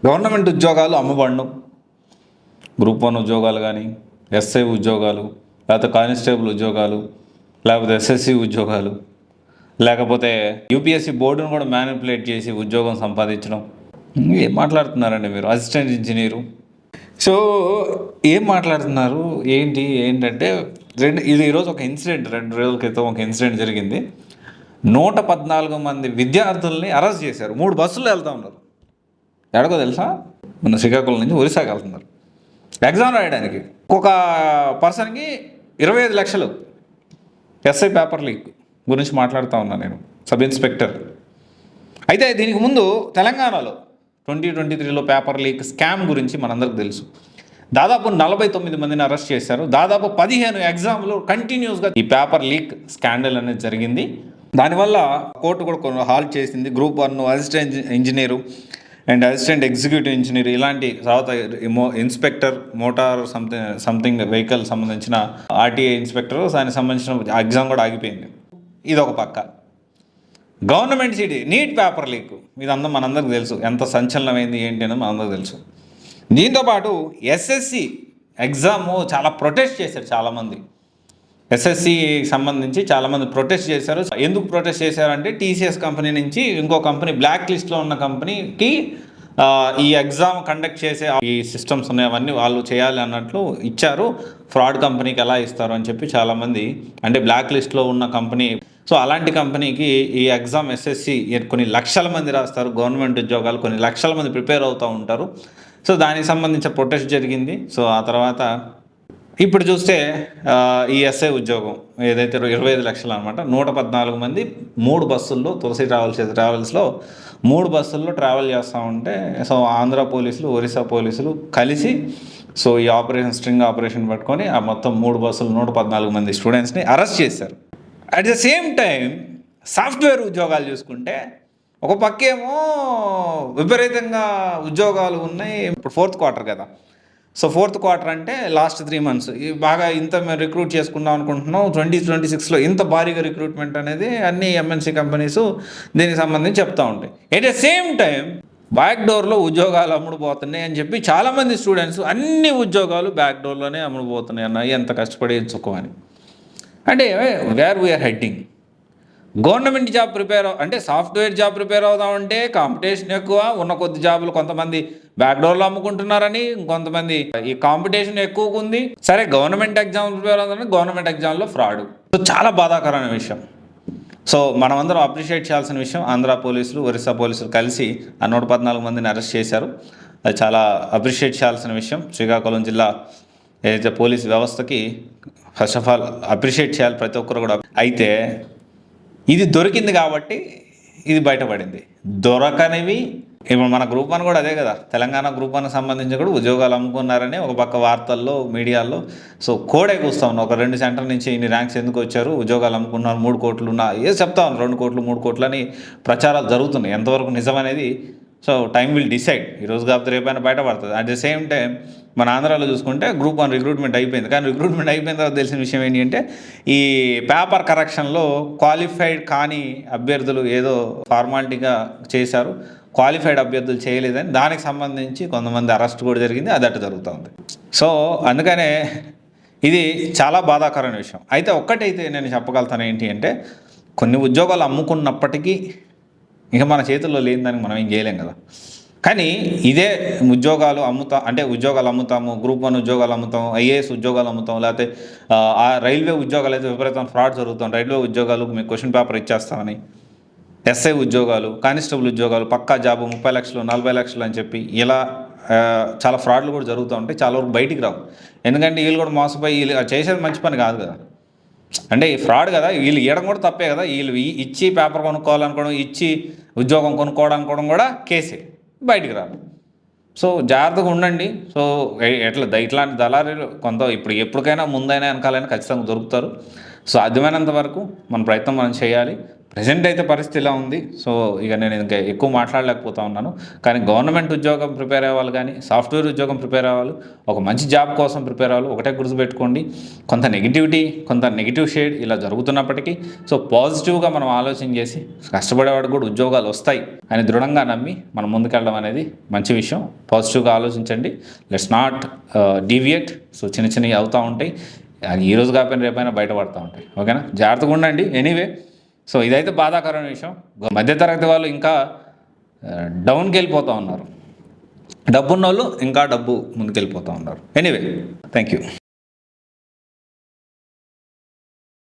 Government ఉద్యోగాలు అమ్మబడను. Group 1 ఉద్యోగాలు కానీ, ఎస్ఐ ఉద్యోగాలు, లేకపోతే కానిస్టేబుల్ ఉద్యోగాలు, లేకపోతే ఎస్ఎస్సి ఉద్యోగాలు, లేకపోతే యూపీఎస్సీ బోర్డును కూడా మ్యానిపులేట్ చేసి ఉద్యోగం సంపాదించడం. ఏం మాట్లాడుతున్నారండి మీరు? Assistant engineer. సో ఏం మాట్లాడుతున్నారు ఏంటంటే ఇది ఈరోజు ఒక ఇన్సిడెంట్, 2 రోజుల క్రితం ఒక ఇన్సిడెంట్ జరిగింది. 114 మంది విద్యార్థుల్ని అరెస్ట్ చేశారు. 3 బస్సుల్లో వెళ్తూ ఉన్నారు. ఎక్కడికో తెలుసా? మన శ్రీకాకుళం నుంచి ఒరిస్సాకి వెళ్తున్నారు ఎగ్జామ్ రాయడానికి. ఒక పర్సన్కి 25 లక్షలు ఎస్ఐ పేపర్ లీక్ గురించి మాట్లాడుతూ ఉన్నాను నేను, సబ్ ఇన్స్పెక్టర్. అయితే దీనికి ముందు తెలంగాణలో 2023లో పేపర్ లీక్ స్కామ్ గురించి మనందరికి తెలుసు. దాదాపు 49 మందిని అరెస్ట్ చేశారు. దాదాపు 15 ఎగ్జామ్లు కంటిన్యూస్గా ఈ పేపర్ లీక్ స్కాండల్ అనేది జరిగింది. దానివల్ల కోర్టు కూడా కొన్ని హాల్ట్ చేసింది. Group 1 assistant engineer and assistant executive engineer, ఇలాంటి తర్వాత ఇన్స్పెక్టర్ మోటార్ సంథింగ్ వెహికల్ సంబంధించిన ఆర్టీఏ ఇన్స్పెక్టర్, దానికి సంబంధించిన ఎగ్జామ్ కూడా ఆగిపోయింది. ఇది ఒక పక్క. Government city neat paper leak, ఇదంతా మనందరికి తెలుసు, ఎంత సంచలనమైంది ఏంటి అని మనందరికి తెలుసు. దీంతోపాటు ఎస్ఎస్సి ఎగ్జాము చాలా ప్రొటెస్ట్ చేశారు చాలామంది. ఎస్ఎస్సి సంబంధించి చాలామంది ప్రొటెస్ట్ చేశారు. ఎందుకు ప్రొటెస్ట్ చేశారంటే టీసీఎస్ కంపెనీ నుంచి ఇంకో కంపెనీ, బ్లాక్ లిస్ట్లో ఉన్న కంపెనీకి ఈ ఎగ్జామ్ కండక్ట్ చేసే ఈ సిస్టమ్స్ ఉన్నాయి, అవన్నీ వాళ్ళు చేయాలి అన్నట్లు ఇచ్చారు. ఫ్రాడ్ కంపెనీకి ఎలా ఇస్తారు అని చెప్పి చాలామంది, అంటే బ్లాక్ లిస్ట్లో ఉన్న కంపెనీ, సో అలాంటి కంపెనీకి ఈ ఎగ్జామ్ ఎస్ఎస్సి కొన్ని లక్షల మంది రాస్తారు, గవర్నమెంట్ ఉద్యోగాలు కొన్ని లక్షల మంది ప్రిపేర్ అవుతూ ఉంటారు. సో దానికి సంబంధించిన ప్రొటెస్ట్ జరిగింది. సో ఆ తర్వాత ఇప్పుడు చూస్తే ఈ ఎస్ఐ ఉద్యోగం ఏదైతే 25 లక్షలు అనమాట, 114 మంది 3 బస్సుల్లో, తులసి ట్రావెల్స్లో 3 బస్సుల్లో ట్రావెల్ చేస్తూ ఉంటే, సో ఆంధ్ర పోలీసులు, ఒరిస్సా పోలీసులు కలిసి సో ఈ స్ట్రింగ్ ఆపరేషన్ పట్టుకొని ఆ మొత్తం 3 బస్సులు 114 మంది స్టూడెంట్స్ని అరెస్ట్ చేశారు. At the same time software ఉద్యోగాలు చూసుకుంటే ఒక పక్కేమో విపరీతంగా ఉద్యోగాలు ఉన్నాయి. ఇప్పుడు 4th క్వార్టర్ కదా, సో 4th క్వార్టర్ అంటే లాస్ట్ 3 మంత్స్ బాగా ఇంత మేము రిక్రూట్ చేసుకుందాం అనుకుంటున్నాం. 2026లో ఇంత భారీగా రిక్రూట్మెంట్ అనేది అన్ని ఎంఎన్సీ కంపెనీస్ దీనికి సంబంధించి చెప్తూ ఉంటాయి. At the same time back డోర్లో ఉద్యోగాలు అమ్ముడుపోతున్నాయి అని చెప్పి చాలామంది స్టూడెంట్స్ అన్ని ఉద్యోగాలు బ్యాక్ డోర్లోనే అమ్ముడుపోతున్నాయి అన్న, ఎంత కష్టపడి ఎంచుకోమని. అంటే where we are heading. Government job అంటే సాఫ్ట్వేర్ జాబ్ ప్రిపేర్ అవుదామంటే కాంపిటీషన్ ఎక్కువ, ఉన్న కొద్ది జాబులు కొంతమంది బ్యాక్డోర్లో అమ్ముకుంటున్నారని, కొంతమంది ఈ కాంపిటీషన్ ఎక్కువగా ఉంది. సరే గవర్నమెంట్ ఎగ్జామ్ ప్రిపేర్ అవుతామని గవర్నమెంట్ ఎగ్జామ్లో ఫ్రాడ్. సో చాలా బాధాకరమైన విషయం. సో మనమందరం అప్రిషియేట్ చేయాల్సిన విషయం. ఆంధ్ర పోలీసులు, ఒరిస్సా పోలీసులు కలిసి ఆ 114 మందిని అరెస్ట్ చేశారు. అది చాలా అప్రిషియేట్ చేయాల్సిన విషయం. శ్రీకాకుళం జిల్లా ఏదైతే పోలీస్ వ్యవస్థకి ఫస్ట్ ఆఫ్ ఆల్ అప్రిషియేట్ చేయాలి ప్రతి ఒక్కరు కూడా. అయితే ఇది దొరికింది కాబట్టి ఇది బయటపడింది. దొరకనివి ఇప్పుడు మన గ్రూప్ 1 కూడా అదే కదా, తెలంగాణ గ్రూప్ 1 సంబంధించి కూడా ఉద్యోగాలు అమ్ముకున్నారని ఒక పక్క వార్తల్లో, మీడియాల్లో సో కోడే కూస్తూ ఉన్నాం. ఒక 2 సెంటర్ నుంచి ఇన్ని ర్యాంక్స్ ఎందుకు వచ్చారు, ఉద్యోగాలు అమ్ముకున్నారు, 3 కోట్లు ఏదో చెప్తా ఉన్నాను, 2 కోట్లు 3 కోట్లు అని ప్రచారాలు జరుగుతున్నాయి. ఎంతవరకు నిజం అనేది సో టైం విల్ డిసైడ్. ఈరోజు కాకపోతే రేపైనా బయటపడుతుంది. అట్ ద సేమ్ టైం మన ఆంధ్రాలో చూసుకుంటే గ్రూప్ 1 రిక్రూట్మెంట్ అయిపోయింది. కానీ రిక్రూట్మెంట్ అయిపోయిన తర్వాత తెలిసిన విషయం ఏంటి అంటే ఈ పేపర్ కరెక్షన్లో క్వాలిఫైడ్ కాని అభ్యర్థులు ఏదో ఫార్మాలిటీగా చేశారు, క్వాలిఫైడ్ అభ్యర్థులు చేయలేదని దానికి సంబంధించి కొంతమంది అరెస్ట్ కూడా జరిగింది. అది అట్ట జరుగుతూ ఉంది. సో అందుకనే ఇది చాలా బాధాకరమైన విషయం. అయితే ఒక్కటైతే నేను చెప్పగలుగుతాను ఏంటి అంటే, కొన్ని ఉద్యోగాలు అమ్ముకున్నప్పటికీ ఇక మన చేతుల్లో లేని దానికి మనం ఏం చేయలేం కదా. కానీ ఇదే ఉద్యోగాలు ఉద్యోగాలు అమ్ముతాము, గ్రూప్ 1 ఉద్యోగాలు అమ్ముతాం, ఐఏఎస్ ఉద్యోగాలు అమ్ముతాం, లేకపోతే ఆ రైల్వే ఉద్యోగాలు అయితే విపరీతం ఫ్రాడ్ జరుగుతాం, రైల్వే ఉద్యోగాలు మీకు క్వశ్చన్ పేపర్ ఇచ్చేస్తామని, ఎస్ఐ ఉద్యోగాలు, కానిస్టేబుల్ ఉద్యోగాలు, పక్కా జాబు 30 లక్షలు 40 లక్షలు అని చెప్పి ఇలా చాలా ఫ్రాడ్లు కూడా జరుగుతూ ఉంటాయి. చాలా వరకు బయటికి రావు. ఎందుకంటే వీళ్ళు కూడా మోసపోయి వీళ్ళు చేసేది మంచి పని కాదు కదా. అంటే ఈ ఫ్రాడ్ కదా, వీళ్ళు ఇవ్వడం కూడా తప్పే కదా. వీళ్ళు ఇచ్చి పేపర్ కొనుక్కోవాలనుకోవడం, ఇచ్చి ఉద్యోగం కొనుక్కోవడం కూడా కేసే, బయటికి రాదు. సో జాగ్రత్తగా ఉండండి. సో ఇట్లాంటి దళారీలు ఇప్పుడు ఎప్పటికైనా ముందైనా వెనకాలైనా ఖచ్చితంగా దొరుకుతారు. సో సాధ్యమైనంత వరకు మన ప్రయత్నం మనం చేయాలి. ప్రజెంట్ అయితే పరిస్థితి ఇలా ఉంది. సో ఇక నేను ఇంకా ఎక్కువ మాట్లాడలేకపోతా ఉన్నాను. కానీ గవర్నమెంట్ ఉద్యోగం ప్రిపేర్ అవ్వాలి కానీ, సాఫ్ట్వేర్ ఉద్యోగం ప్రిపేర్ అవ్వాలి, ఒక మంచి జాబ్ కోసం ప్రిపేర్ అవ్వాలి. ఒకటే గుర్తుపెట్టుకోండి, కొంత నెగిటివిటీ, కొంత నెగిటివ్ షేడ్ ఇలా జరుగుతున్నప్పటికీ సో పాజిటివ్గా మనం ఆలోచన చేసి కష్టపడేవాడికి కూడా ఉద్యోగాలు వస్తాయి అని దృఢంగా నమ్మి మనం ముందుకెళ్ళడం అనేది మంచి విషయం. పాజిటివ్గా ఆలోచించండి. Let's not deviate. సో చిన్న చిన్నవి అవుతూ ఉంటాయి. ఈ రోజు కాకపోయినా రేపైనా బయటపడుతూ ఉంటాయి. ఓకేనా, జాగ్రత్తగా ఉండండి. ఎనీవే, సో ఇదైతే బాధాకరమైన విషయం. మధ్యతరగతి వాళ్ళు ఇంకా డౌన్కి వెళ్ళిపోతూ ఉన్నారు, డబ్బున్న వాళ్ళు ఇంకా డబ్బు ముందుకు వెళ్ళిపోతూ ఉన్నారు. Anyway, thank you.